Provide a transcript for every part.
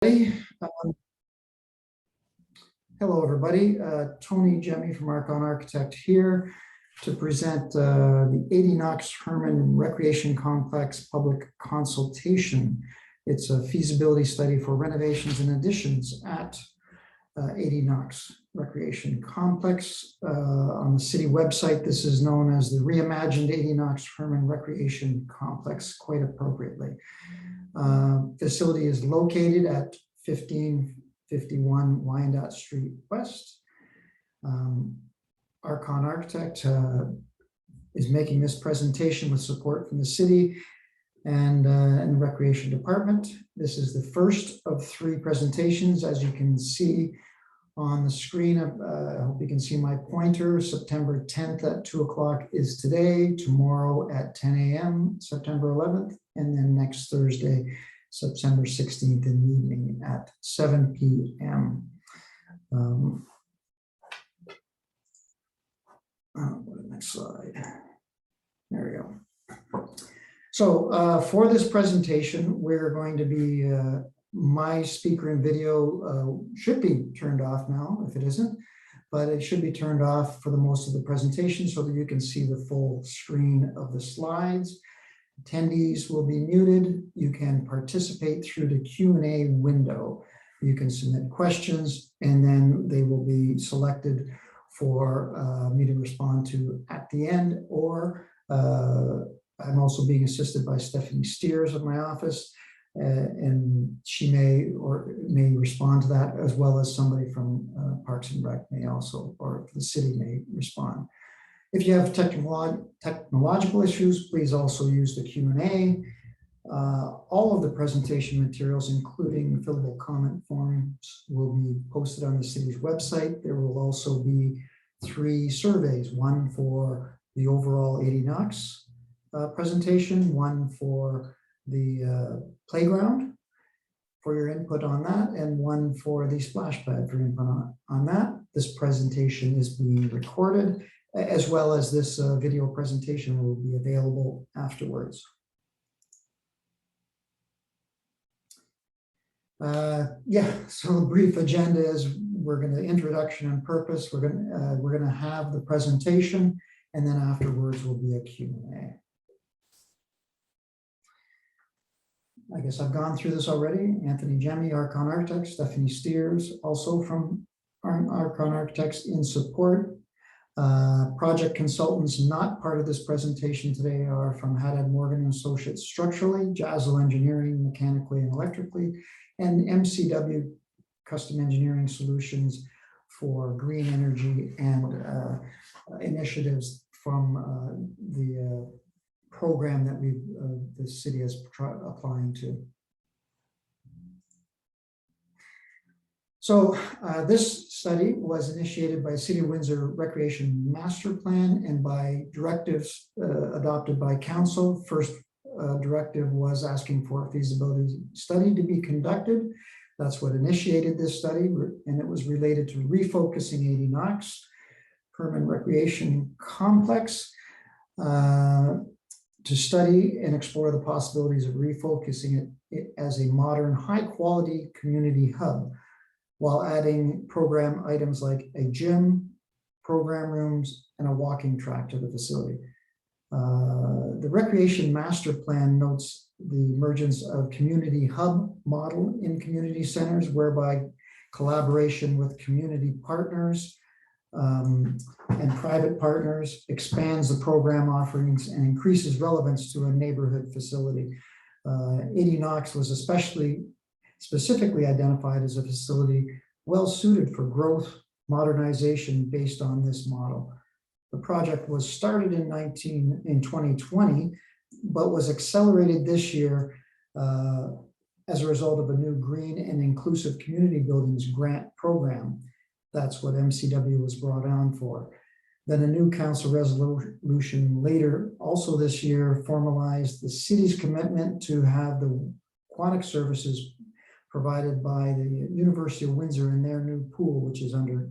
Um, Hello, everybody. Tony Jemmy from Archon Architect here to present the Adie Knox Herman Recreation Complex Public Consultation. It's a feasibility study for renovations and additions at Adie Knox Recreation Complex. On the city website, this is known as the Reimagined Adie Knox Herman Recreation Complex, quite appropriately. Facility is located at 1551 Wyandotte Street West. Archon Architect is making this presentation with support from the city and the Recreation Department. This is the first of 3 presentations. As you can see on the screen, I hope you can see my pointer. September 10th at 2 o'clock is today, tomorrow at 10 a.m., September 11th, and then next Thursday, September 16th in the evening at 7 p.m. Go to the next slide. There we go. So for this presentation, we're going to be, my speaker and video should be turned off now, if it isn't, but it should be turned off for the most of the presentation so that you can see the full screen of the slides. Attendees will be muted. You can participate through the Q&A window. You can submit questions and then they will be selected for me to respond to at the end, or I'm also being assisted by Stephanie Steers of my office, and she may respond to that, as well as somebody from Parks and Rec may also, or the city may respond. If you have technological issues, please also use the Q&A. All of the presentation materials, including fillable comment forms, will be posted on the city's website. There will also be 3 surveys, one for the overall Adie Knox presentation, one for the playground for your input on that, and one for the splash pad for input on that. This presentation is being recorded, as well as this video presentation will be available afterwards. So a brief agenda is we're going to introduction and purpose. We're going to have the presentation, and then afterwards will be a Q&A. I guess I've gone through this already. Anthony Jemmy, Archon Architects, Stephanie Steers, also from Archon Architects in support. Project consultants not part of this presentation today are from Haddad Morgan and Associates structurally, Jazzle Engineering mechanically and electrically, and MCW Custom Engineering Solutions for green energy and initiatives from the program that the city is applying to. So this study was initiated by City of Windsor Recreation Master Plan and by directives adopted by Council. First directive was asking for a feasibility study to be conducted. That's what initiated this study, and it was related to refocusing Adie Knox Herman Recreation Complex to study and explore the possibilities of refocusing it as a modern, high-quality community hub, while adding program items like a gym, program rooms, and a walking track to the facility. The Recreation Master Plan notes the emergence of community hub model in community centers, whereby collaboration with community partners and private partners expands the program offerings and increases relevance to a neighborhood facility. Adie Knox was specifically identified as a facility well suited for growth, modernization based on this model. The project was started in 2020, but was accelerated this year as a result of a new Green and Inclusive Community Buildings grant program. That's what MCW was brought on for. Then a new council resolution later, also this year, formalized the city's commitment to have the aquatic services provided by the University of Windsor in their new pool, which is under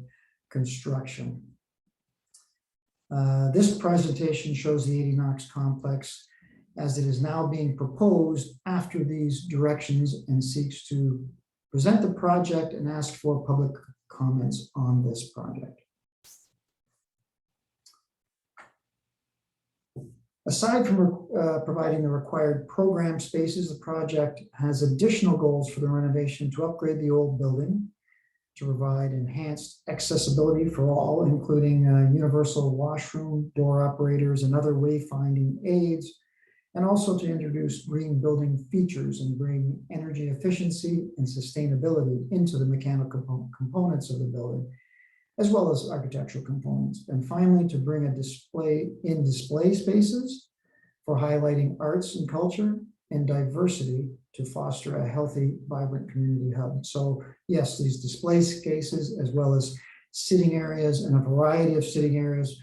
construction. This presentation shows the Adie Knox complex as it is now being proposed after these directions and seeks to present the project and ask for public comments on this project. Aside from providing the required program spaces, the project has additional goals for the renovation to upgrade the old building, to provide enhanced accessibility for all, including universal washroom, door operators, and other wayfinding aids, and also to introduce green building features and bring energy efficiency and sustainability into the mechanical components of the building, as well as architectural components. And finally, to bring a display spaces for highlighting arts and culture and diversity to foster a healthy, vibrant community hub. So yes, these display cases, as well as sitting areas and a variety of sitting areas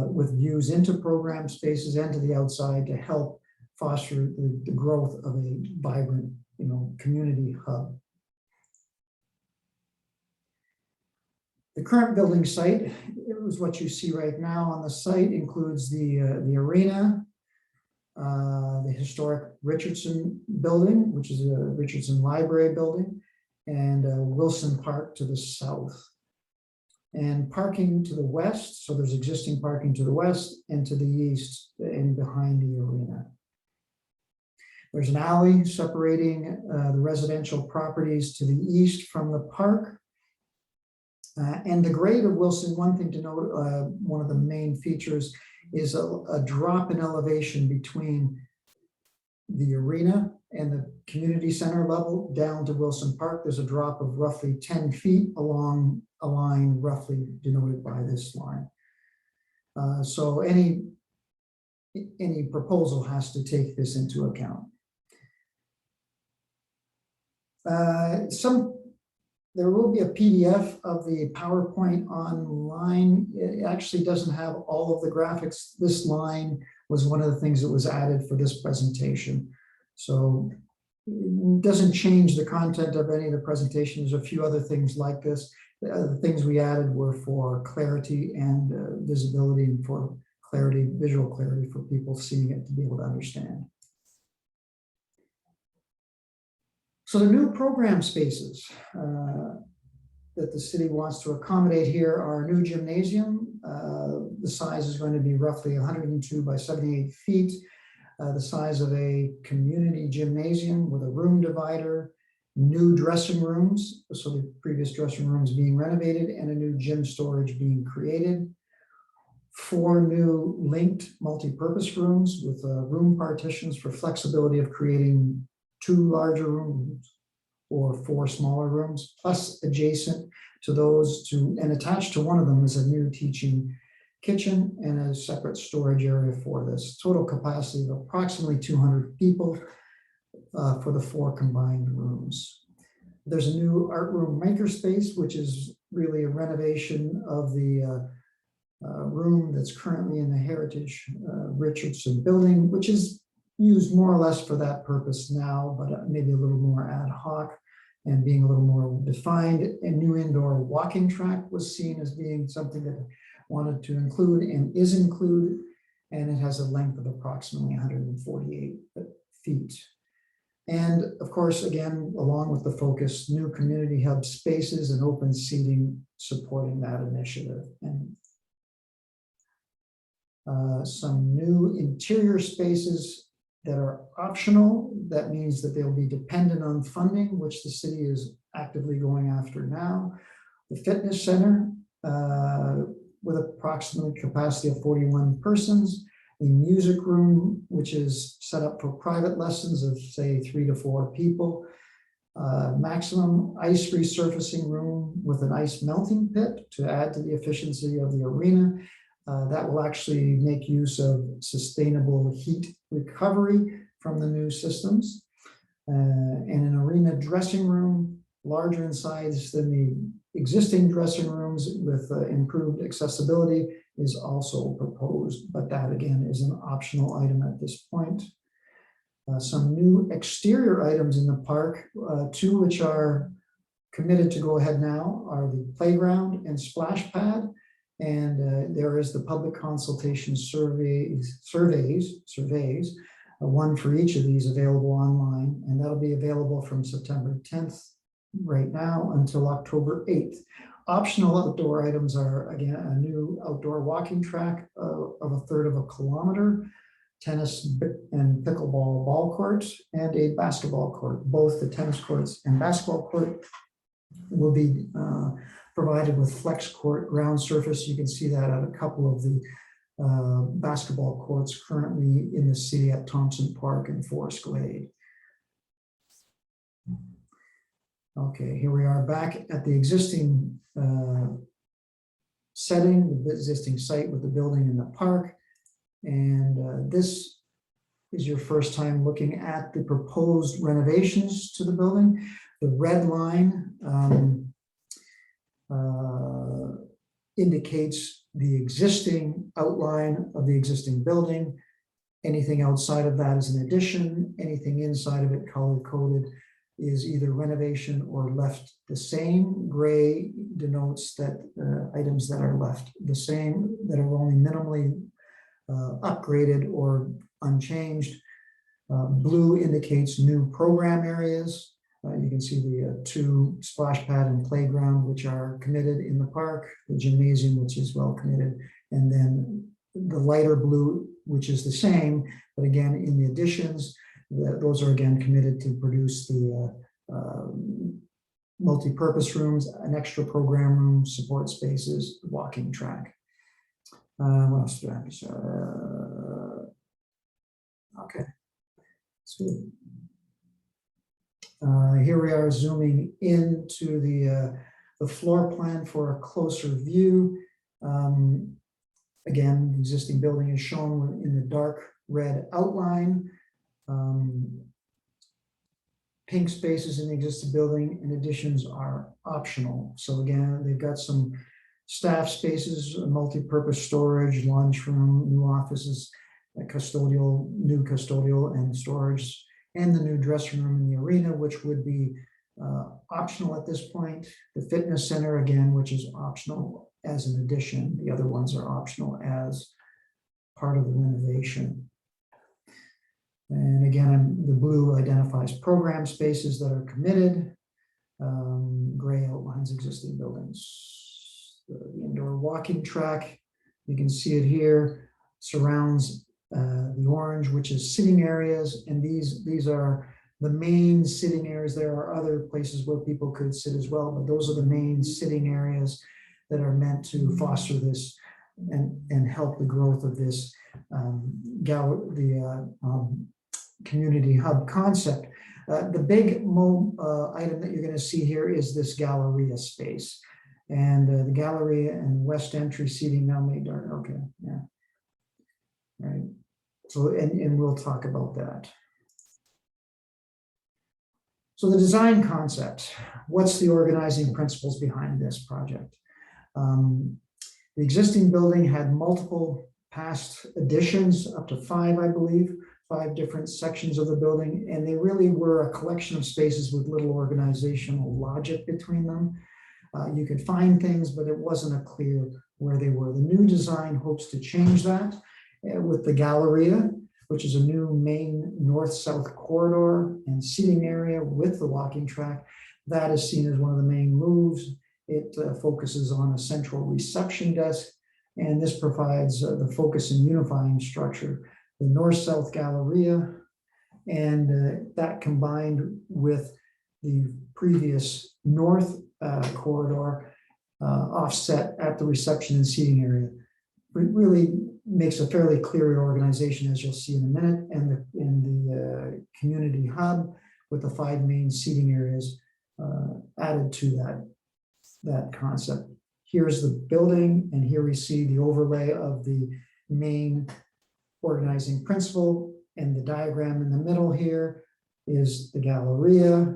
with views into program spaces and to the outside to help foster the growth of a vibrant, community hub. The current building site, it was what you see right now on the site, includes the arena, the historic Richardson building, which is a Richardson Library building, and Wilson Park to the south. And parking to the west, so there's existing parking to the west and to the east and behind the arena. There's an alley separating the residential properties to the east from the park. And the grade of Wilson, one thing to note, one of the main features is a drop in elevation between the arena and the community center level down to Wilson Park. There's a drop of roughly 10 feet along a line roughly denoted by this line. So any proposal has to take this into account. There will be a PDF of the PowerPoint online. It actually doesn't have all of the graphics. This line was one of the things that was added for this presentation. So it doesn't change the content of any of the presentations. There's a few other things like this. The things we added were for clarity and visibility, and for clarity, visual clarity for people seeing it to be able to understand. So the new program spaces that the city wants to accommodate here are a new gymnasium. The size is going to be roughly 102 by 78 feet. The size of a community gymnasium with a room divider, new dressing rooms, so the previous dressing rooms being renovated, and a new gym storage being created. 4 new linked multi-purpose rooms with room partitions for flexibility of creating 2 larger rooms or 4 smaller rooms, plus adjacent to those and attached to one of them is a new teaching kitchen and a separate storage area for this. Total capacity of approximately 200 people for the 4 combined rooms. There's a new art room makerspace, which is really a renovation of the room that's currently in the Heritage Richardson building, which is used more or less for that purpose now, but maybe a little more ad hoc and being a little more defined. A new indoor walking track was seen as being something that I wanted to include and is included, and it has a length of approximately 148 feet. And of course, again, along with the focus, new community hub spaces and open seating supporting that initiative. And some new interior spaces that are optional. That means that they'll be dependent on funding, which the city is actively going after now. The fitness center with approximately capacity of 41 persons. A music room, which is set up for private lessons of say 3 to 4 people. Maximum ice resurfacing room with an ice melting pit to add to the efficiency of the arena. That will actually make use of sustainable heat recovery from the new systems. And an arena dressing room, larger in size than the existing dressing rooms with improved accessibility, is also proposed, but that again is an optional item at this point. Some new exterior items in the park, 2 which are committed to go ahead now, are the playground and splash pad. And there is the public consultation surveys, one for each of these available online, and that'll be available from September 10th right now until October 8th. Optional outdoor items are, again, a new outdoor walking track of a 1/3 of a kilometer, tennis and pickleball ball courts, and a basketball court. Both the tennis courts and basketball court will be provided with flex court ground surface. You can see that at a couple of the basketball courts currently in the city at Thompson Park and Forest Glade. Okay, here we are back at the existing setting, the existing site with the building in the park. And this is your first time looking at the proposed renovations to the building. The red line indicates the existing outline of the existing building. Anything outside of that is an addition. Anything inside of it, color coded, is either renovation or left the same. Gray denotes that items that are left the same, that are only minimally upgraded or unchanged. Blue indicates new program areas. You can see the 2 splash pad and playground, which are committed in the park, the gymnasium, which is well committed, and then the lighter blue, which is the same, but again, in the additions, those are again committed to produce the multi-purpose rooms, an extra program room, support spaces, walking track. What else do I have to say? Okay, that's good. Here we are zooming into the floor plan for a closer view. Again, the existing building is shown in the dark red outline. Pink spaces in the existing building and additions are optional. So again, they've got some staff spaces, multi-purpose storage, lunchroom, new offices, new custodial and storage, and the new dressing room in the arena, which would be optional at this point. The fitness center, again, which is optional as an addition. The other ones are optional as part of the renovation. And again, the blue identifies program spaces that are committed. Gray outlines existing buildings. The indoor walking track, you can see it here, surrounds the orange, which is sitting areas. And these are the main sitting areas. There are other places where people could sit as well, but those are the main sitting areas that are meant to foster this and help the growth of this community hub concept. The big item that you're going to see here is this Galleria space, and the Galleria and west entry seating now made dark. Okay, yeah, right. So and we'll talk about that. So the design concept. What's the organizing principles behind this project? The existing building had multiple past additions, up to 5, I believe. 5 different sections of the building, and they really were a collection of spaces with little organizational logic between them. You could find things, but it wasn't clear where they were. The new design hopes to change that with the Galleria, which is a new main north-south corridor and seating area with the walking track. That is seen as one of the main moves. It focuses on a central reception desk, and this provides the focus and unifying structure. The north-south Galleria, and that combined with the previous north corridor offset at the reception and seating area. It really makes a fairly clear organization, as you'll see in a minute, and the community hub with the 5 main seating areas added to that concept. Here's the building, and here we see the overlay of the main organizing principle, and the diagram in the middle here is the Galleria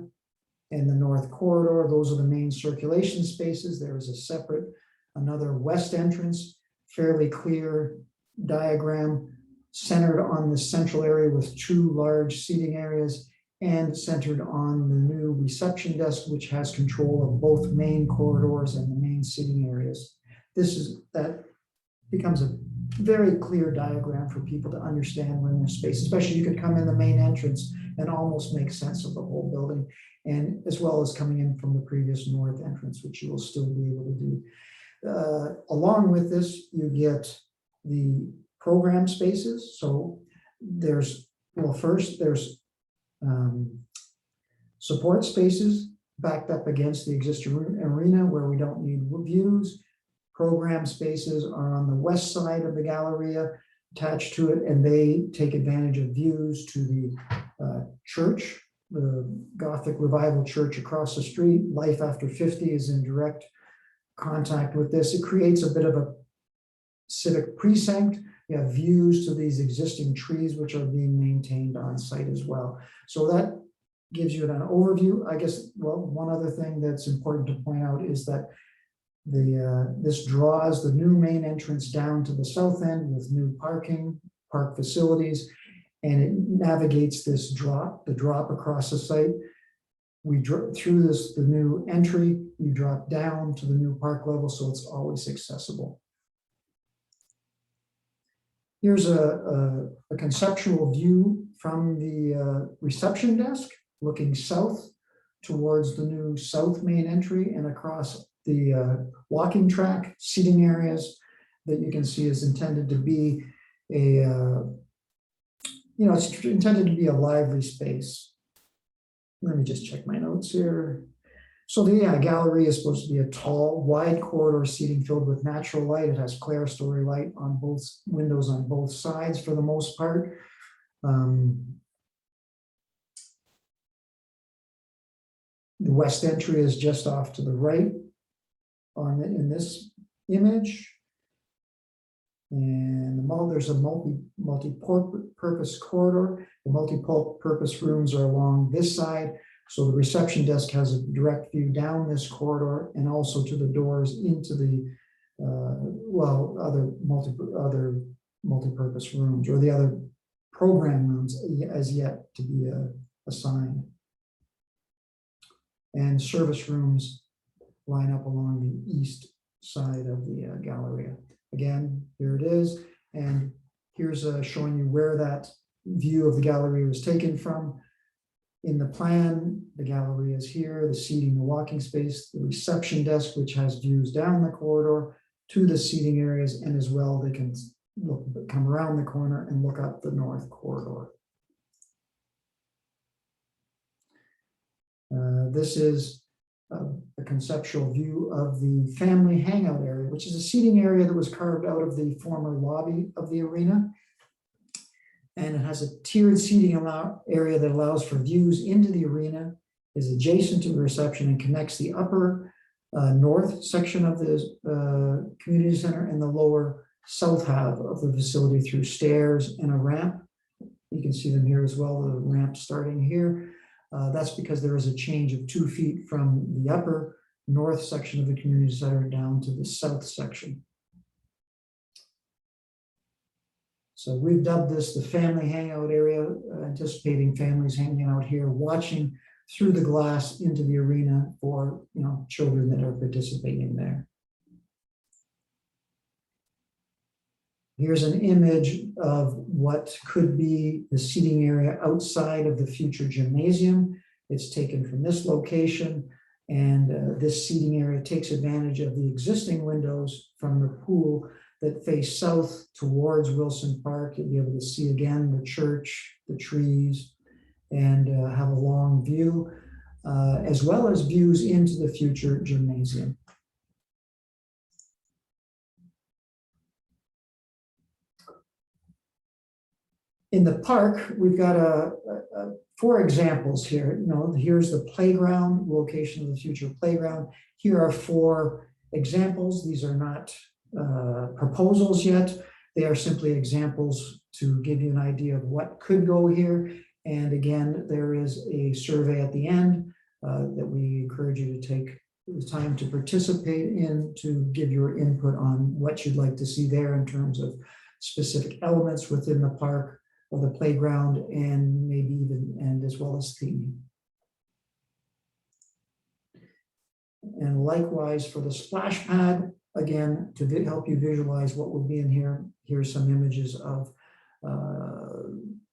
and the north corridor. Those are the main circulation spaces. There is a separate, another west entrance, fairly clear diagram centered on the central area with 2 large seating areas and centered on the new reception desk, which has control of both main corridors and the main seating areas. That becomes a very clear diagram for people to understand when there's space, especially you could come in the main entrance and almost make sense of the whole building. and as well as coming in from the previous north entrance, which you will still be able to do. Along with this, you get the program spaces. So there's, well, first there's support spaces backed up against the existing arena where we don't need views. Program spaces are on the west side of the Galleria attached to it, and they take advantage of views to the church, the Gothic Revival Church across the street. Life After 50 is in direct contact with this. It creates a bit of a civic precinct. You have views to these existing trees, which are being maintained on site as well. So that gives you an overview. I guess, well, one other thing that's important to point out is that this draws the new main entrance down to the south end with new park facilities, and it navigates this the drop across the site. We through the new entry, you drop down to the new park level, so it's always accessible. Here's a conceptual view from the reception desk, looking south towards the new south main entry and across the walking track, seating areas that you can see is intended to be it's intended to be a lively space. Let me just check my notes here. So the gallery is supposed to be a tall, wide corridor seating filled with natural light. It has clerestory light on both windows on both sides for the most part. The west entry is just off to the right in this image. And there's a multi-purpose corridor. The multi-purpose rooms are along this side. So the reception desk has a direct view down this corridor and also to the doors into the other multi-purpose rooms, or the other program rooms as yet to be assigned. And service rooms line up along the east side of the Galleria. Again, here it is. And here's showing you where that view of the Galleria was taken from. In the plan, the Galleria is here, the seating, the walking space, the reception desk, which has views down the corridor to the seating areas, and as well, they can come around the corner and look up the north corridor. This is a conceptual view of the Family Hangout area, which is a seating area that was carved out of the former lobby of the arena. And it has a tiered seating area that allows for views into the arena, is adjacent to the reception, and connects the upper north section of the community center and the lower south half of the facility through stairs and a ramp. You can see them here as well, the ramp starting here. That's because there is a change of 2 feet from the upper north section of the community center down to the south section. So we've dubbed this the Family Hangout area, anticipating families hanging out here, watching through the glass into the arena for children that are participating there. Here's an image of what could be the seating area outside of the future gymnasium. It's taken from this location, and this seating area takes advantage of the existing windows from the pool that face south towards Wilson Park. You'll be able to see again the church, the trees, and have a long view, as well as views into the future gymnasium. In the park, we've got 4 examples here. Here's the playground, location of the future playground. Here are 4 examples. These are not proposals yet. They are simply examples to give you an idea of what could go here. And again, there is a survey at the end that we encourage you to take the time to participate in, to give your input on what you'd like to see there in terms of specific elements within the park or the playground, and maybe even as well as theming. And likewise for the splash pad, again, to help you visualize what would be in here, here's some images of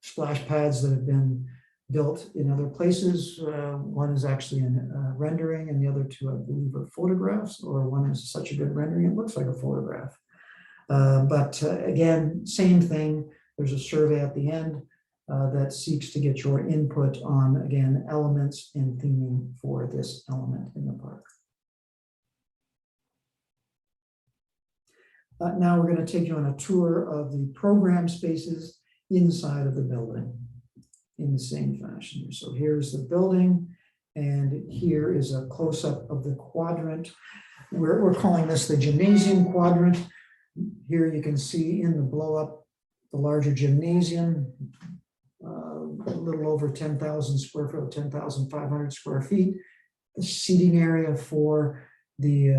splash pads that have been built in other places. One is actually in rendering, and the other two, I believe, are photographs, or one is such a good rendering, it looks like a photograph. But again, same thing. There's a survey at the end that seeks to get your input on, again, elements and theming for this element in the park. Now we're going to take you on a tour of the program spaces inside of the building in the same fashion. So here's the building, and here is a close-up of the quadrant. We're calling this the Gymnasium quadrant. Here you can see in the blow-up the larger gymnasium, a little over 10,000 square foot, 10,500 square feet. The seating area for the,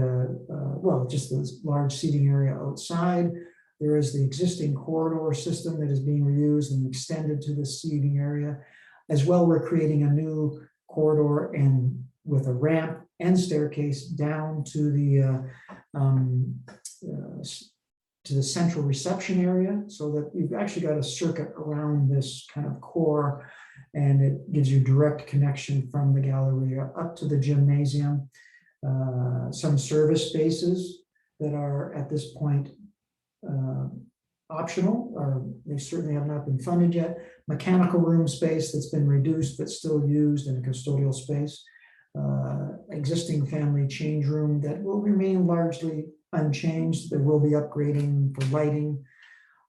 well, just the large seating area outside. There is the existing corridor system that is being reused and extended to the seating area. As well, we're creating a new corridor and with a ramp and staircase down to the central reception area, so that you've actually got a circuit around this kind of core, and it gives you direct connection from the Galleria up to the gymnasium. Some service spaces that are at this point optional, or they certainly have not been funded yet. Mechanical room space that's been reduced but still used in a custodial space. Existing family change room that will remain largely unchanged. There will be upgrading for lighting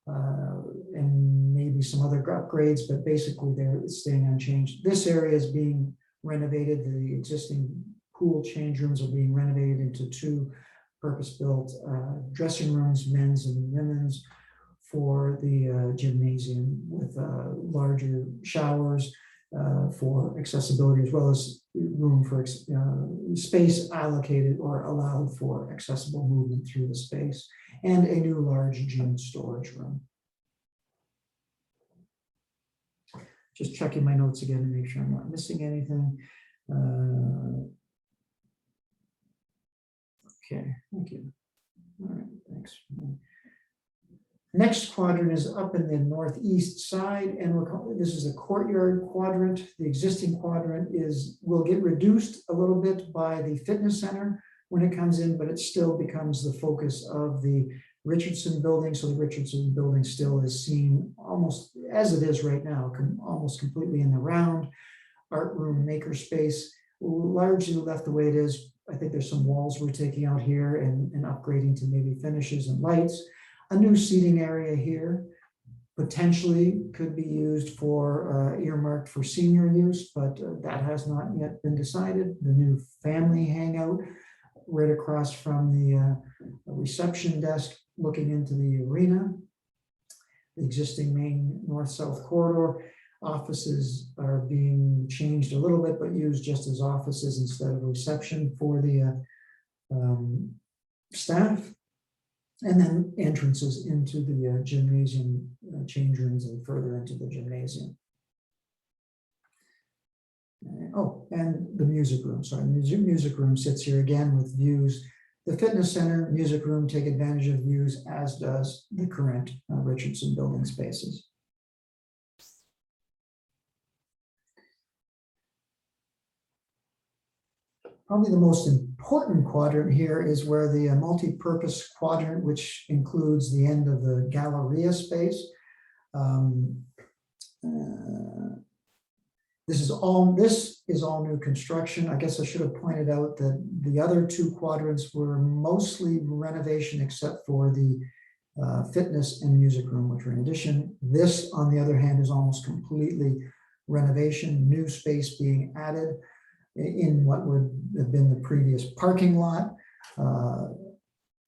and maybe some other upgrades, but basically they're staying unchanged. This area is being renovated. The existing pool change rooms are being renovated into two purpose-built dressing rooms, men's and women's, for the gymnasium, with larger showers for accessibility, as well as room for space allocated or allowed for accessible movement through the space, and a new large gym storage room. Just checking my notes again to make sure I'm not missing anything. Okay, thank you. All right, thanks. Next quadrant is up in the northeast side, and this is a courtyard quadrant. The existing quadrant will get reduced a little bit by the fitness center when it comes in, but it still becomes the focus of the Richardson building. So the Richardson building still is seen almost as it is right now, almost completely in the round. Art room, maker space, largely left the way it is. I think there's some walls we're taking out here and upgrading to maybe finishes and lights. A new seating area here potentially could be used for earmarked for senior use, but that has not yet been decided. The new Family Hangout right across from the reception desk looking into the arena. The existing main north-south corridor. Offices are being changed a little bit, but used just as offices instead of reception for the staff. And then entrances into the gymnasium change rooms and further into the gymnasium. Oh, and the music room. Sorry, the music room sits here again with views. The fitness center, music room take advantage of views, as does the current Richardson building spaces. Probably the most important quadrant here is where the multi-purpose quadrant, which includes the end of the Galleria space. This is all new construction. I guess I should have pointed out that the other two quadrants were mostly renovation, except for the fitness and music room, which are in addition. This, on the other hand, is almost completely renovation, new space being added in what would have been the previous parking lot.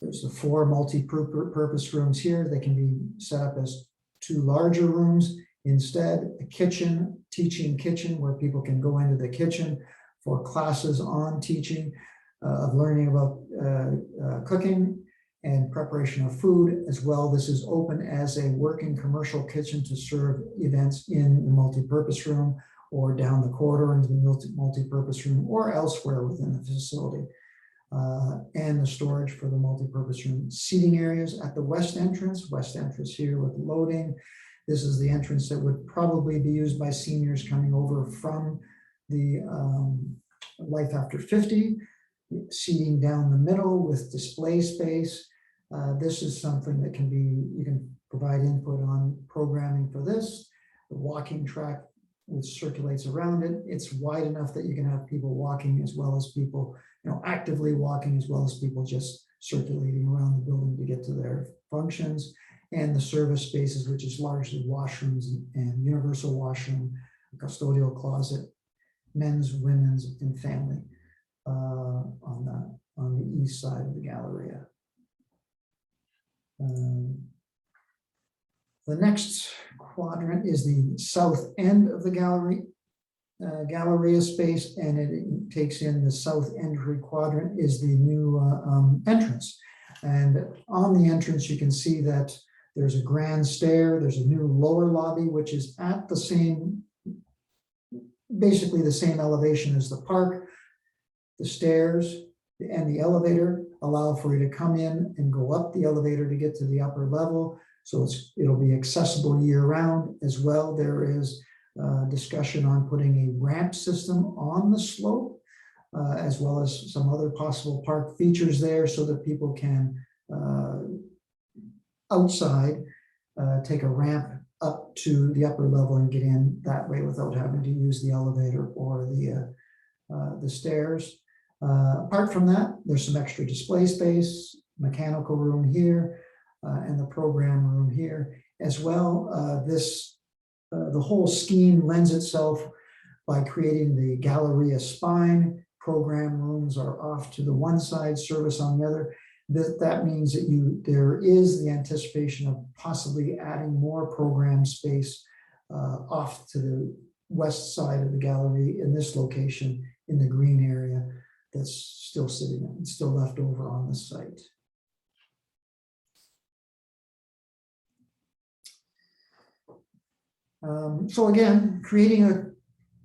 There's the 4 multi-purpose rooms here. They can be set up as 2 larger rooms. Instead, a kitchen, teaching kitchen, where people can go into the kitchen for classes on teaching, of learning about cooking and preparation of food as well. This is open as a working commercial kitchen to serve events in the multi-purpose room, or down the corridor into the multi-purpose room, or elsewhere within the facility. And the storage for the multi-purpose room. Seating areas at the west entrance here with loading. This is the entrance that would probably be used by seniors coming over from the Life After 50, seating down the middle with display space. This is something that can be, you can provide input on programming for this. The walking track which circulates around it. It's wide enough that you can have people walking as well as people, actively walking, as well as people just circulating around the building to get to their functions. And the service spaces, which is largely washrooms and universal washroom, custodial closet, men's, women's, and family on the east side of the Galleria. The next quadrant is the south end of the Galleria space, and it takes in the south entry quadrant is the new entrance. And on the entrance, you can see that there's a grand stair, there's a new lower lobby, which is at the same, basically the same elevation as the park. The stairs and the elevator allow for you to come in and go up the elevator to get to the upper level. So it'll be accessible year round as well. There is discussion on putting a ramp system on the slope, as well as some other possible park features there so that people can outside take a ramp up to the upper level and get in that way without having to use the elevator or the stairs. Apart from that, there's some extra display space, mechanical room here, and the program room here as well. The whole scheme lends itself by creating the Galleria spine. Program rooms are off to the one side, service on the other. That means that there is the anticipation of possibly adding more program space off to the west side of the gallery in this location in the green area that's still sitting and still left over on the site. So again, creating a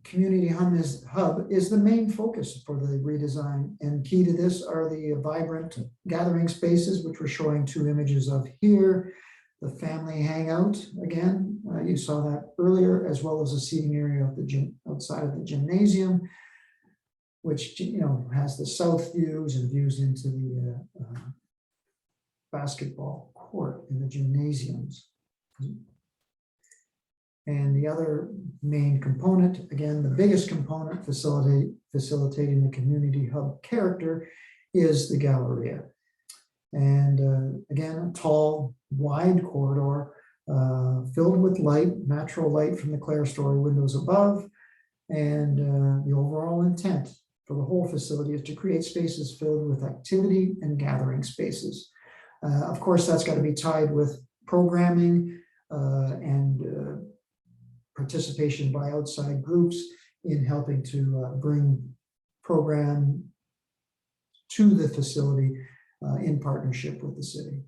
community hub is the main focus for the redesign, and key to this are the vibrant gathering spaces, which we're showing 2 images of here. The family hangout, again, you saw that earlier, as well as a seating area of the outside of the gymnasium, which has the south views and views into the basketball court in the gymnasiums. And the other main component, again, the biggest component facilitating the community hub character is the Galleria. And again, a tall, wide corridor filled with light, natural light from the clerestory windows above. And the overall intent for the whole facility is to create spaces filled with activity and gathering spaces. Of course, that's got to be tied with programming and participation by outside groups in helping to bring program to the facility in partnership with the city.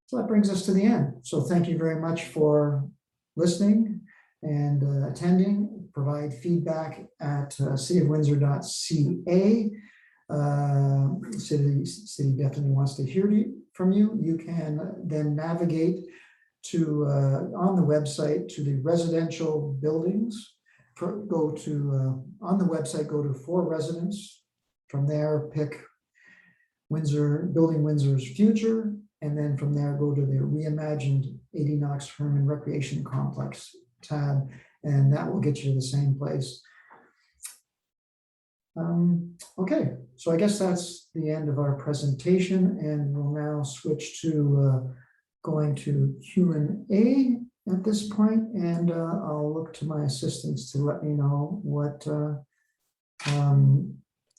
So that brings us to the end. So thank you very much for listening and attending. Provide feedback at cityofwindsor.ca. City definitely wants to hear from you. You can then navigate to on the website to the residential buildings. Go to on the website, go to for residents. From there, pick Windsor, Building Windsor's future, and then from there go to the Reimagined Adie Knox Herman Recreation Complex tab, and that will get you to the same place. Okay, so I guess that's the end of our presentation, and we'll now switch to going to Q&A at this point, and I'll look to my assistants to let me know what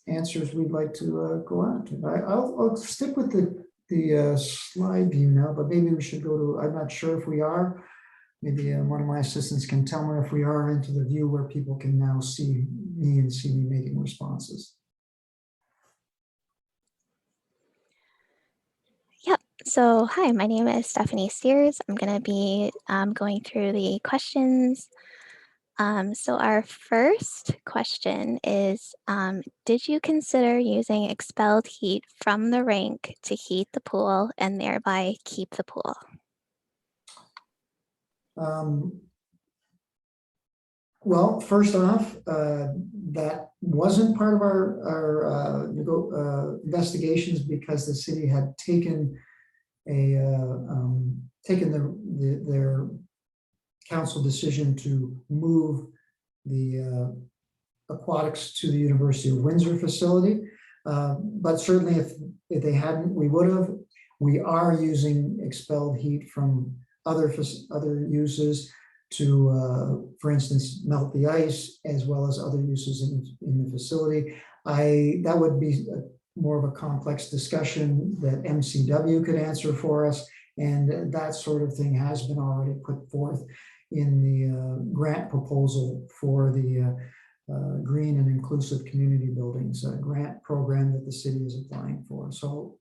answers we'd like to go on to. I'll stick with the slide view now, but maybe we should go to, I'm not sure if we are, maybe one of my assistants can tell me if we are into the view where people can now see me and see me making responses. Yep. So hi, my name is Stephanie Sears. I'm going to be going through the questions. So our first question is, did you consider using expelled heat from the rink to heat the pool and thereby keep the pool? Well, first off, that wasn't part of our investigations because the city had taken their council decision to move the aquatics to the University of Windsor facility. But certainly if they hadn't, we would have. We are using expelled heat from other uses to, for instance, melt the ice, as well as other uses in the facility. That would be more of a complex discussion that MCW could answer for us. And that sort of thing has been already put forth in the grant proposal for the Green and Inclusive Community Buildings grant program that the city is applying for. So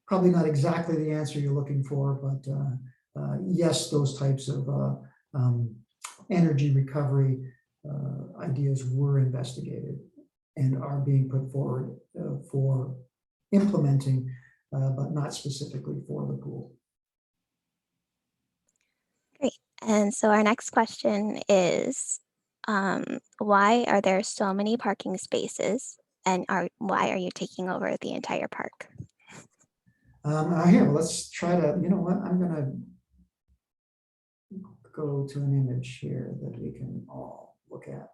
probably not exactly the answer you're looking for, but yes, those types of energy recovery ideas were investigated and are being put forward for implementing, but not specifically for the pool. Great. And so our next question is, why are there so many parking spaces, and why are you taking over the entire park? Here, let's try to, you know what, I'm going to go to an image here that we can all look at.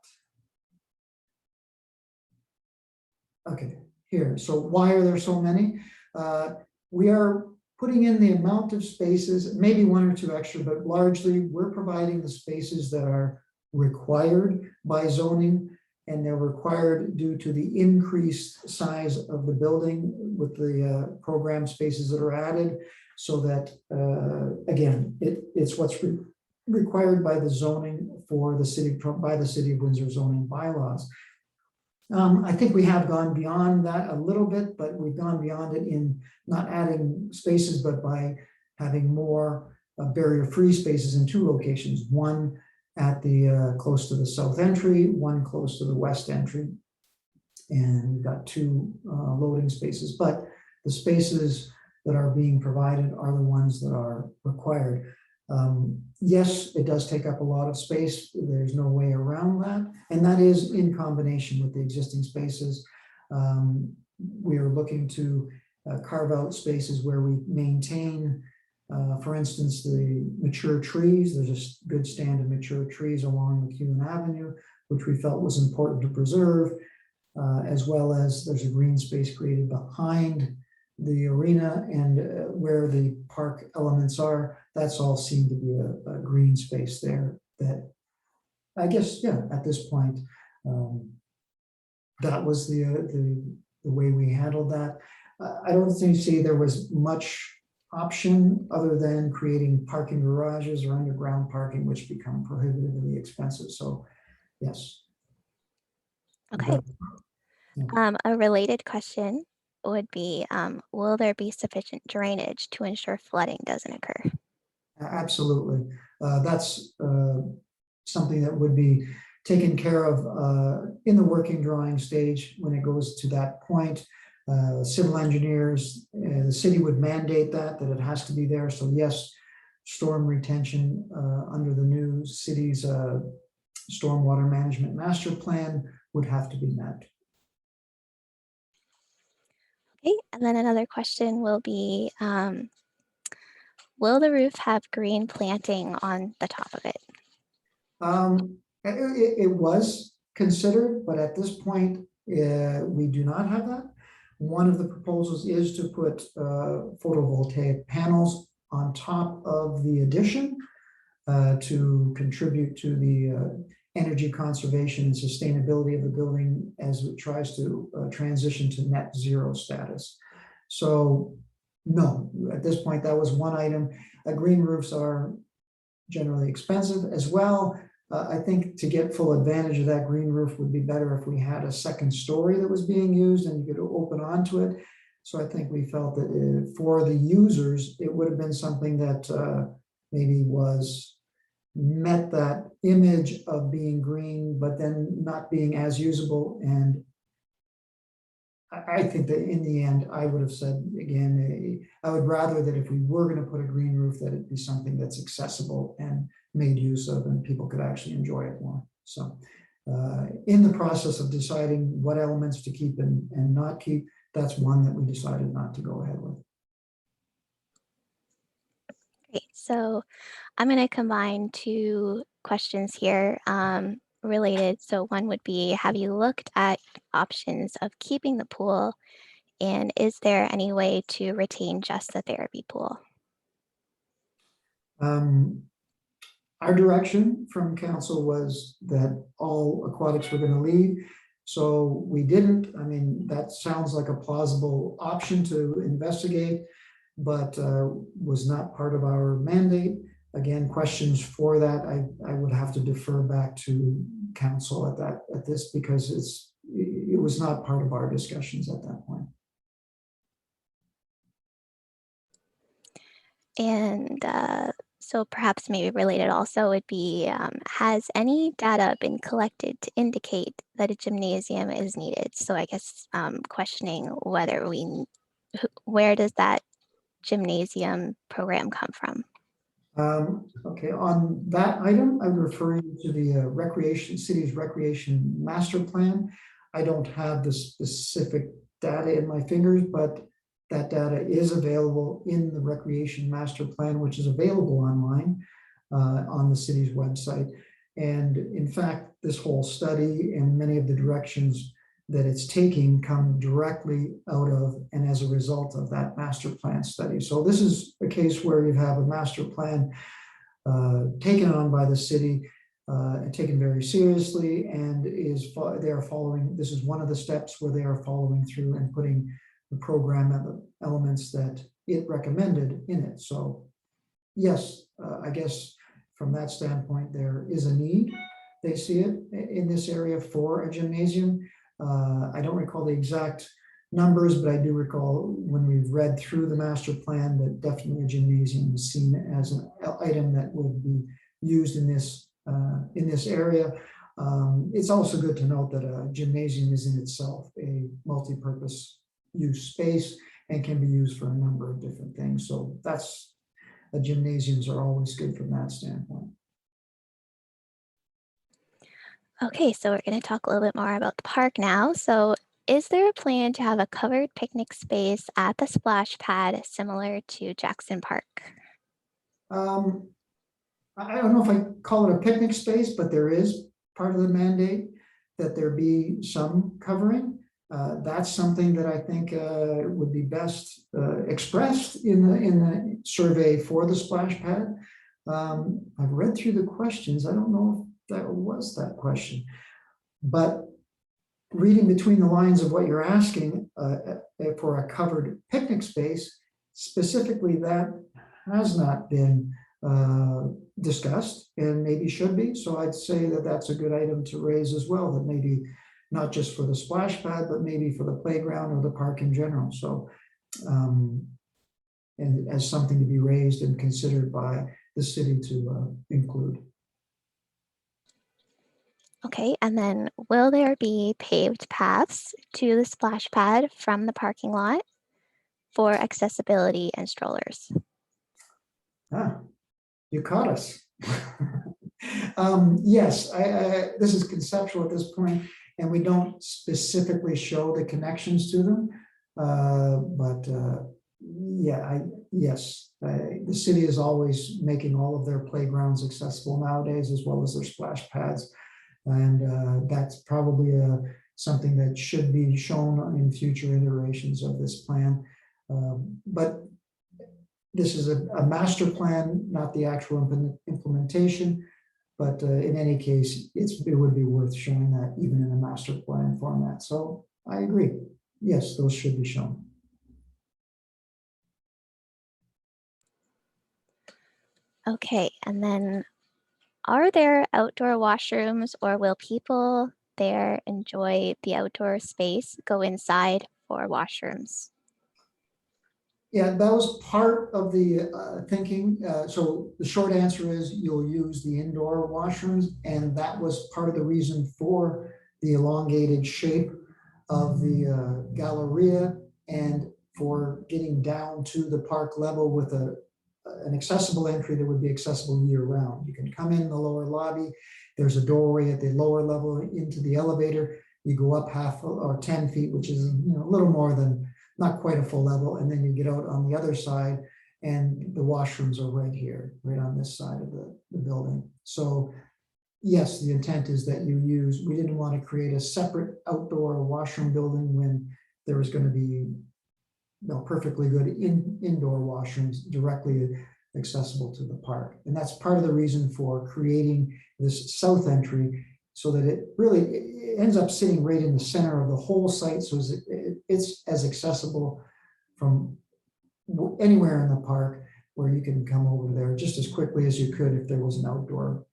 Okay, here. So why are there so many? We are putting in the amount of spaces, maybe one or two extra, but largely we're providing the spaces that are required by zoning, and they're required due to the increased size of the building with the program spaces that are added, so that, again, it's what's required by the zoning for the city, by the City of Windsor zoning bylaws. I think we have gone beyond that a little bit, but we've gone beyond it in not adding spaces, but by having more barrier-free spaces in two locations, one at the close to the south entry, one close to the west entry. And we've got two loading spaces, but the spaces that are being provided are the ones that are required. Yes, it does take up a lot of space. There's no way around that. And that is in combination with the existing spaces. We are looking to carve out spaces where we maintain, for instance, the mature trees. There's a good stand of mature trees along McEwen Avenue, which we felt was important to preserve, as well as there's a green space created behind the arena and where the park elements are. That's all seemed to be a green space there that I guess, yeah, at this point, that was the way we handled that. I don't see there was much option other than creating parking garages or underground parking, which become prohibitively expensive. So yes. Okay. A related question would be, will there be sufficient drainage to ensure flooding doesn't occur? Absolutely. That's something that would be taken care of in the working drawing stage when it goes to that point. Civil engineers, the city would mandate that it has to be there. So yes, storm retention under the new city's stormwater management master plan would have to be met. Okay, and then another question will be, will the roof have green planting on the top of it? It was considered, but at this point, we do not have that. One of the proposals is to put photovoltaic panels on top of the addition to contribute to the energy conservation and sustainability of the building as it tries to transition to net zero status. So no, at this point, that was one item. Green roofs are generally expensive as well. I think to get full advantage of that green roof would be better if we had a second story that was being used and you could open onto it. So I think we felt that for the users, it would have been something that maybe met that image of being green, but then not being as usable. And I think that in the end, I would have said, again, I would rather that if we were going to put a green roof, that it be something that's accessible and made use of and people could actually enjoy it more. So in the process of deciding what elements to keep and not keep, that's one that we decided not to go ahead with. Great. So I'm going to combine two questions here related. So one would be, have you looked at options of keeping the pool? And is there any way to retain just the therapy pool? Our direction from council was that all aquatics were going to leave. So we didn't. I mean, that sounds like a plausible option to investigate, but was not part of our mandate. Again, questions for that, I would have to defer back to council at this because it was not part of our discussions at that point. And so perhaps maybe related also would be, has any data been collected to indicate that a gymnasium is needed? So I guess questioning whether where does that gymnasium program come from? Okay, on that item, I would refer you to the city's recreation master plan. I don't have the specific data in my fingers, but that data is available in the recreation master plan, which is available online on the city's website. And in fact, this whole study and many of the directions that it's taking come directly out of and as a result of that master plan study. So this is a case where you have a master plan taken on by the city and taken very seriously, and they are following. This is one of the steps where they are following through and putting the program elements that it recommended in it. So yes, I guess from that standpoint, there is a need. They see it in this area for a gymnasium. I don't recall the exact numbers, but I do recall when we've read through the master plan that definitely a gymnasium is seen as an item that would be used in this area. It's also good to note that a gymnasium is in itself a multi-purpose use space and can be used for a number of different things. So gymnasiums are always good from that standpoint. Okay, so we're going to talk a little bit more about the park now. So is there a plan to have a covered picnic space at the splash pad similar to Jackson Park? I don't know if I call it a picnic space, but there is part of the mandate that there be some covering. That's something that I think would be best expressed in the survey for the splash pad. I've read through the questions. I don't know if that was that question, but reading between the lines of what you're asking for a covered picnic space, specifically that has not been discussed and maybe should be. So I'd say that that's a good item to raise as well, that maybe not just for the splash pad, but maybe for the playground or the park in general. So, and as something to be raised and considered by the city to include. Okay, and then will there be paved paths to the splash pad from the parking lot for accessibility and strollers? Ah, you caught us. Yes, this is conceptual at this point, and we don't specifically show the connections to them. Yes, the city is always making all of their playgrounds accessible nowadays, as well as their splash pads. And that's probably something that should be shown in future iterations of this plan. But this is a master plan, not the actual implementation. But in any case, it would be worth showing that even in a master plan format. So I agree. Yes, those should be shown. Okay, and then are there outdoor washrooms, or will people there enjoy the outdoor space, go inside for washrooms? Yeah, that was part of the thinking. So the short answer is you'll use the indoor washrooms, and that was part of the reason for the elongated shape of the Galleria and for getting down to the park level with a an accessible entry that would be accessible year round. You can come in the lower lobby. There's a doorway at the lower level into the elevator. You go up half or 10 feet, which is a little more than, not quite a full level. And then you get out on the other side and the washrooms are right here, right on this side of the building. So yes, the intent is that you use, we didn't want to create a separate outdoor washroom building when there was going to be perfectly good indoor washrooms directly accessible to the park. And that's part of the reason for creating this south entry, so that it really ends up sitting right in the center of the whole site. So it's as accessible from anywhere in the park, where you can come over there just as quickly as you could if there was an outdoor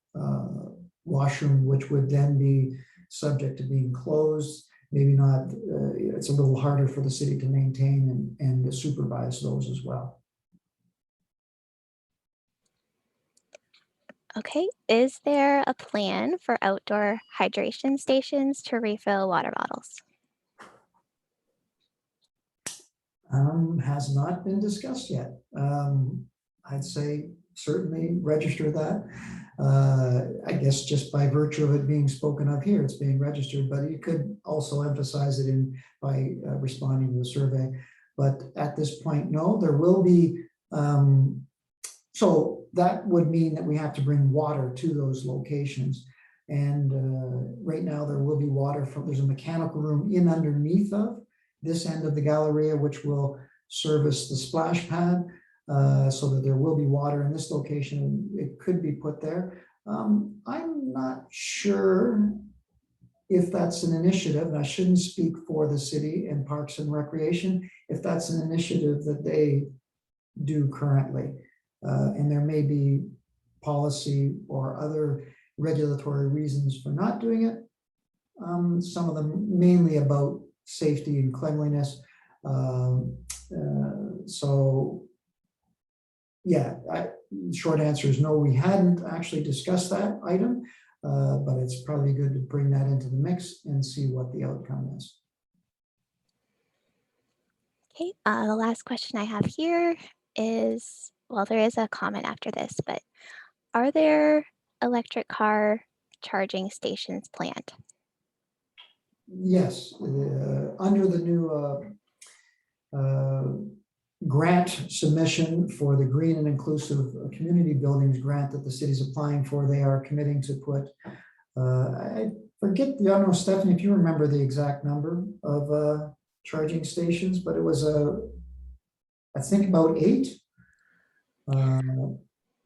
washroom, which would then be subject to being closed. Maybe not, it's a little harder for the city to maintain and to supervise those as well. Okay, is there a plan for outdoor hydration stations to refill water bottles? Has not been discussed yet. I'd say certainly register that. I guess just by virtue of it being spoken of here, it's being registered, but you could also emphasize it by responding to the survey. But at this point, no, there will be, so that would mean that we have to bring water to those locations. And right now there will be water there's a mechanical room in underneath of this end of the Galleria, which will service the splash pad, so that there will be water in this location. It could be put there. I'm not sure if that's an initiative, and I shouldn't speak for the city and Parks and Recreation, if that's an initiative that they do currently. And there may be policy or other regulatory reasons for not doing it. Some of them mainly about safety and cleanliness. So yeah, short answer is no, we hadn't actually discussed that item, but it's probably good to bring that into the mix and see what the outcome is. Okay, the last question I have here is, well, there is a comment after this, but are there electric car charging stations planned? Yes, under the new grant submission for the Green and Inclusive Community Buildings grant that the city's applying for, they are committing to put, I forget, I don't know, Stephanie, if you remember the exact number of charging stations, but it was I think about 8.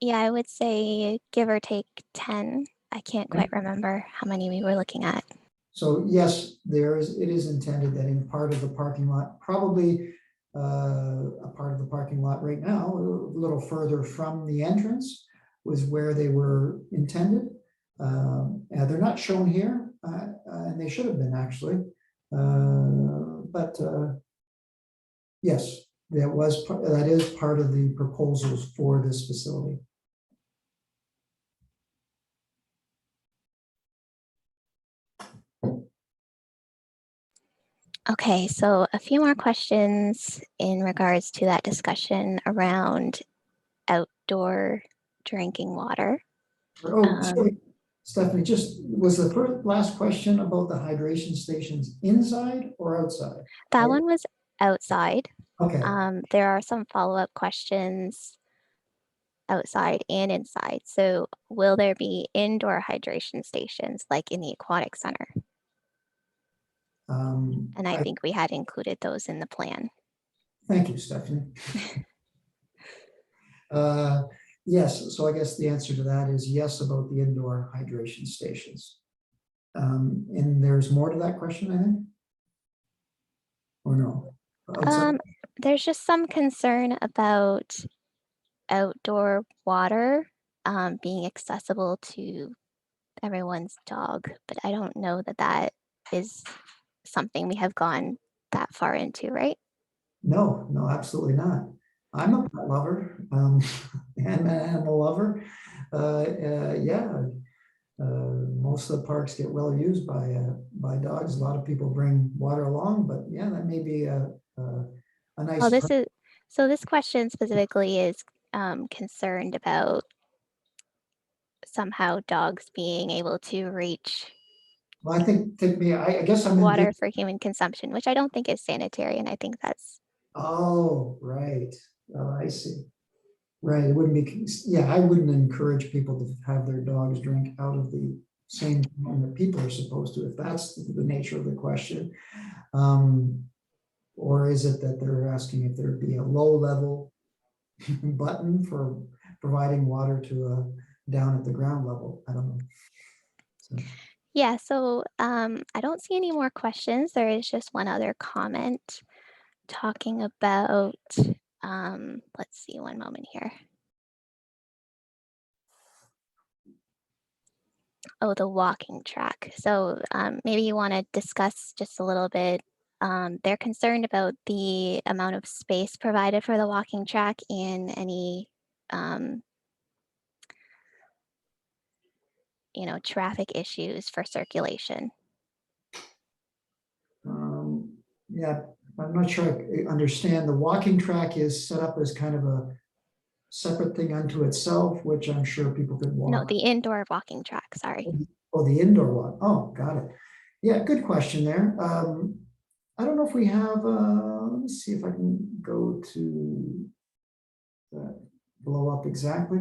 Yeah, I would say give or take 10. I can't quite remember how many we were looking at. So yes, it is intended that in part of the parking lot, probably a part of the parking lot right now, a little further from the entrance, was where they were intended. They're not shown here, and they should have been actually. But yes, that is part of the proposals for this facility. Okay, so a few more questions in regards to that discussion around outdoor drinking water. Oh, sorry, Stephanie, was the last question about the hydration stations inside or outside? That one was outside. Okay. There are some follow-up questions outside and inside. So will there be indoor hydration stations like in the Aquatic Center? And I think we had included those in the plan. Thank you, Stephanie. Yes, so I guess the answer to that is yes about the indoor hydration stations. And there's more to that question, I think? Or no? There's just some concern about outdoor water being accessible to everyone's dog, but I don't know that that is something we have gone that far into, right? No, absolutely not. I'm a pet lover and an animal lover. Yeah, most of the parks get well used by dogs. A lot of people bring water along, but yeah, that may be a nice. Well, so this question specifically is concerned about somehow dogs being able to reach Well, I I guess I'm water for human consumption, which I don't think is sanitary, and I think that's Oh, right. Oh, I see. Right. It wouldn't be, yeah, I wouldn't encourage people to have their dogs drink out of the same one that people are supposed to, if that's the nature of the question. Or is it that they're asking if there'd be a low level button for providing water to down at the ground level? I don't know. So, yeah. So I don't see any more questions. There is just one other comment talking about. Let's see, one moment here. Oh, the walking track. So maybe you want to discuss just a little bit. They're concerned about the amount of space provided for the walking track and any, traffic issues for circulation. yeah, I'm not sure I understand. The walking track is set up as kind of a separate thing unto itself, which I'm sure people could walk. No, the indoor walking track, sorry. Oh, the indoor one. Oh, got it. Yeah, good question there. I don't know if we have, let me see if I can go to that blow up exactly.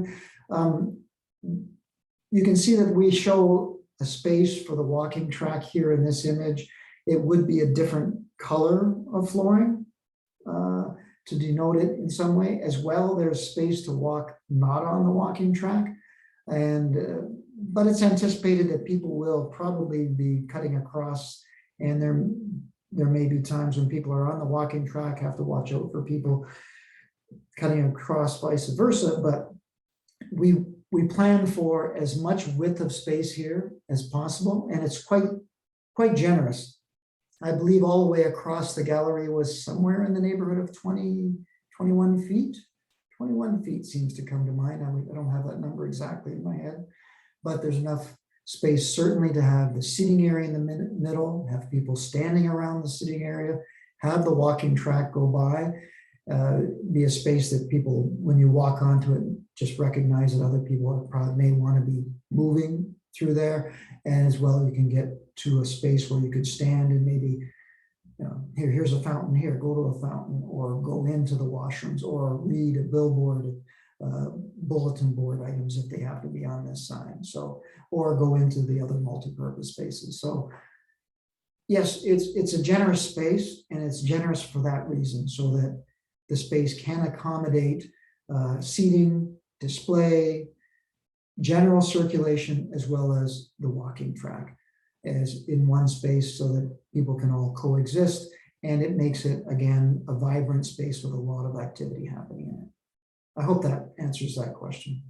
You can see that we show a space for the walking track here in this image. It would be a different color of flooring to denote it in some way. As well, there's space to walk not on the walking track. And but it's anticipated that people will probably be cutting across, and there may be times when people are on the walking track, have to watch out for people cutting across, vice versa. But we plan for as much width of space here as possible, and it's quite generous. I believe all the way across the gallery was somewhere in the neighborhood of 21 feet. 21 feet seems to come to mind. I don't have that number exactly in my head, but there's enough space certainly to have the seating area in the middle, have people standing around the sitting area, have the walking track go by, be a space that people, when you walk onto it, just recognize that other people probably may want to be moving through there. And as well, you can get to a space where you could stand and maybe, here's a fountain here, go to a fountain, or go into the washrooms, or read a billboard, bulletin board items if they have to be on this sign. So, or go into the other multi-purpose spaces. So yes, it's a generous space, and it's generous for that reason, so that the space can accommodate seating, display, general circulation, as well as the walking track as in one space, so that people can all coexist. And it makes it, again, a vibrant space with a lot of activity happening in it. I hope that answers that question.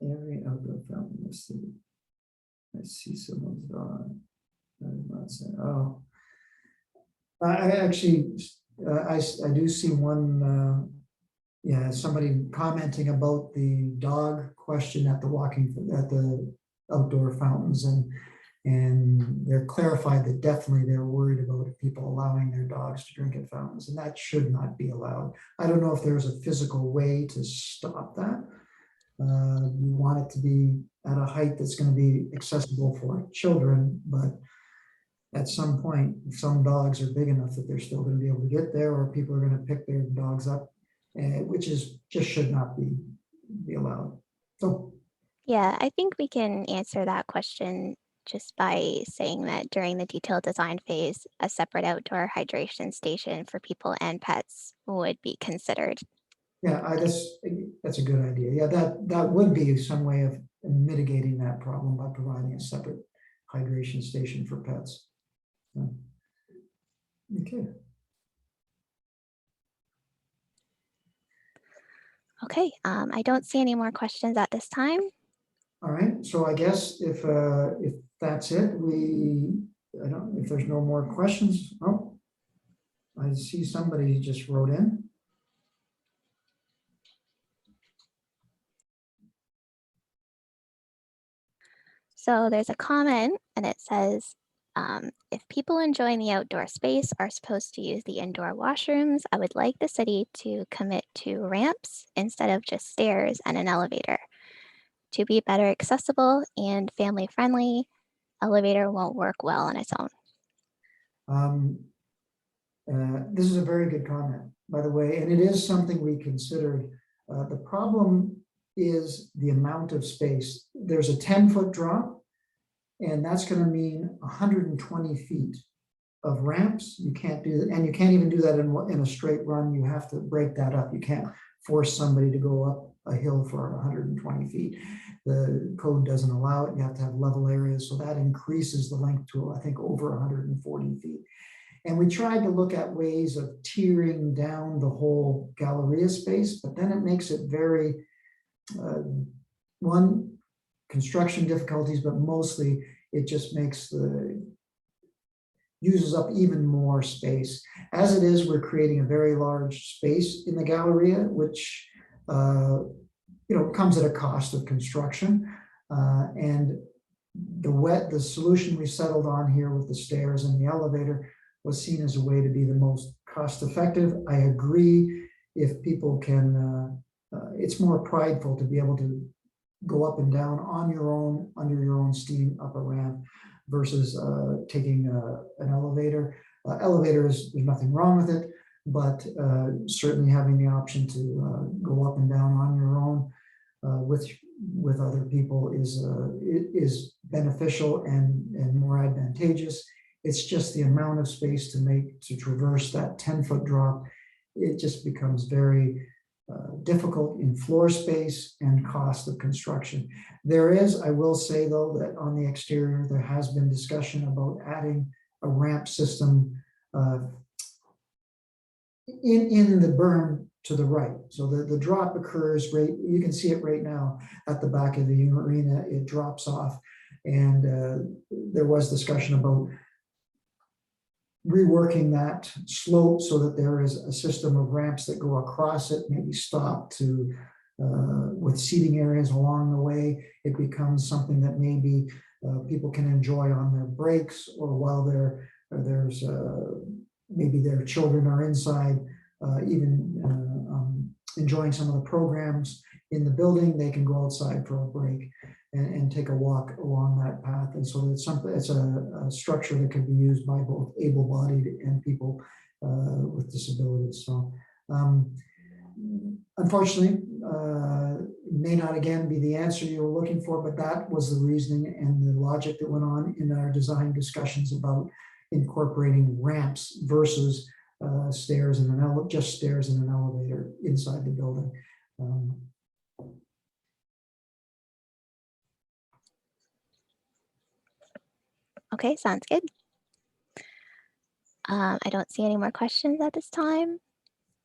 Area outdoor fountain. I see someone's dog. I'm not saying, oh. I actually, I do see one, yeah, somebody commenting about the dog question at the outdoor fountains, and they're clarified that definitely they're worried about people allowing their dogs to drink at fountains, and that should not be allowed. I don't know if there's a physical way to stop that. You want it to be at a height that's going to be accessible for children, but at some point, some dogs are big enough that they're still going to be able to get there, or people are going to pick their dogs up, which is just should not be allowed. So Yeah, I think we can answer that question just by saying that during the detailed design phase, a separate outdoor hydration station for people and pets would be considered. yeah, that's a good idea. Yeah, that would be some way of mitigating that problem by providing a separate hydration station for pets. So, okay. Okay, I don't see any more questions at this time. All right, so I guess if that's it, I don't, if there's no more questions. Oh, I see somebody just wrote in. So there's a comment and it says, if people enjoying the outdoor space are supposed to use the indoor washrooms, I would like the city to commit to ramps instead of just stairs and an elevator. To be better accessible and family friendly, elevator won't work well on its own. This is a very good comment, by the way, and it is something we considered. The problem is the amount of space. There's a 10-foot drop, and that's going to mean 120 feet of ramps. You can't do that, and you can't even do that in a straight run. You have to break that up. You can't force somebody to go up a hill for 120 feet. The code doesn't allow it. You have to have level areas, so that increases the length to, I think, over 140 feet. And we tried to look at ways of tiering down the whole Galleria space, but then it makes it very, one, construction difficulties, but mostly it just makes uses up even more space. As it is, we're creating a very large space in the Galleria, which comes at a cost of construction. And the solution we settled on here with the stairs and the elevator was seen as a way to be the most cost effective. I agree, if people can, it's more prideful to be able to go up and down on your own, under your own steam, up a ramp, versus taking an elevator. There's nothing wrong with it, but certainly having the option to go up and down on your own with other people is beneficial and more advantageous. It's just the amount of space to traverse that 10-foot drop. It just becomes very difficult in floor space and cost of construction. There is, I will say though, that on the exterior, there has been discussion about adding a ramp system in the berm to the right. So the drop occurs right, you can see it right now at the back of the arena, it drops off. And there was discussion about reworking that slope so that there is a system of ramps that go across it, maybe stop to with seating areas along the way. It becomes something that maybe people can enjoy on their breaks, or while there's maybe their children are inside, even enjoying some of the programs in the building, they can go outside for a break and take a walk along that path. And so it's a structure that can be used by both able-bodied and people with disabilities. So unfortunately, may not again be the answer you were looking for, but that was the reasoning and the logic that went on in our design discussions about incorporating ramps versus stairs and just stairs and an elevator inside the building. Okay, sounds good. I don't see any more questions at this time.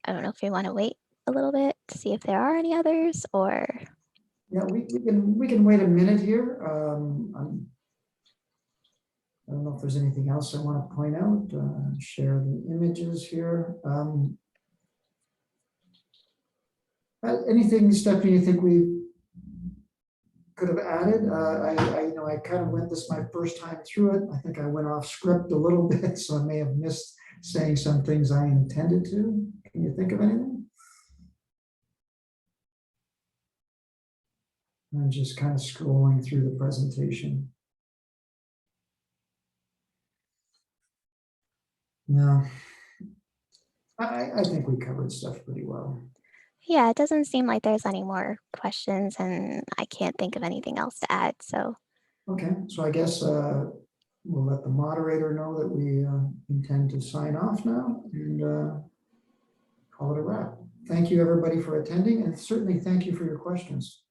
I don't know if you want to wait a little bit to see if there are any others, or yeah, we can wait a minute here. I don't know if there's anything else I want to point out. Share the images here. Anything, Stephanie, you think we could have added? I kind of went this my first time through it. I think I went off script a little bit, so I may have missed saying some things I intended to. Can you think of anything? I'm just kind of scrolling through the presentation. No, I think we covered stuff pretty well. yeah, it doesn't seem like there's any more questions, and I can't think of anything else to add. So okay, so I guess we'll let the moderator know that we intend to sign off now and call it a wrap. Thank you everybody for attending, and certainly thank you for your questions.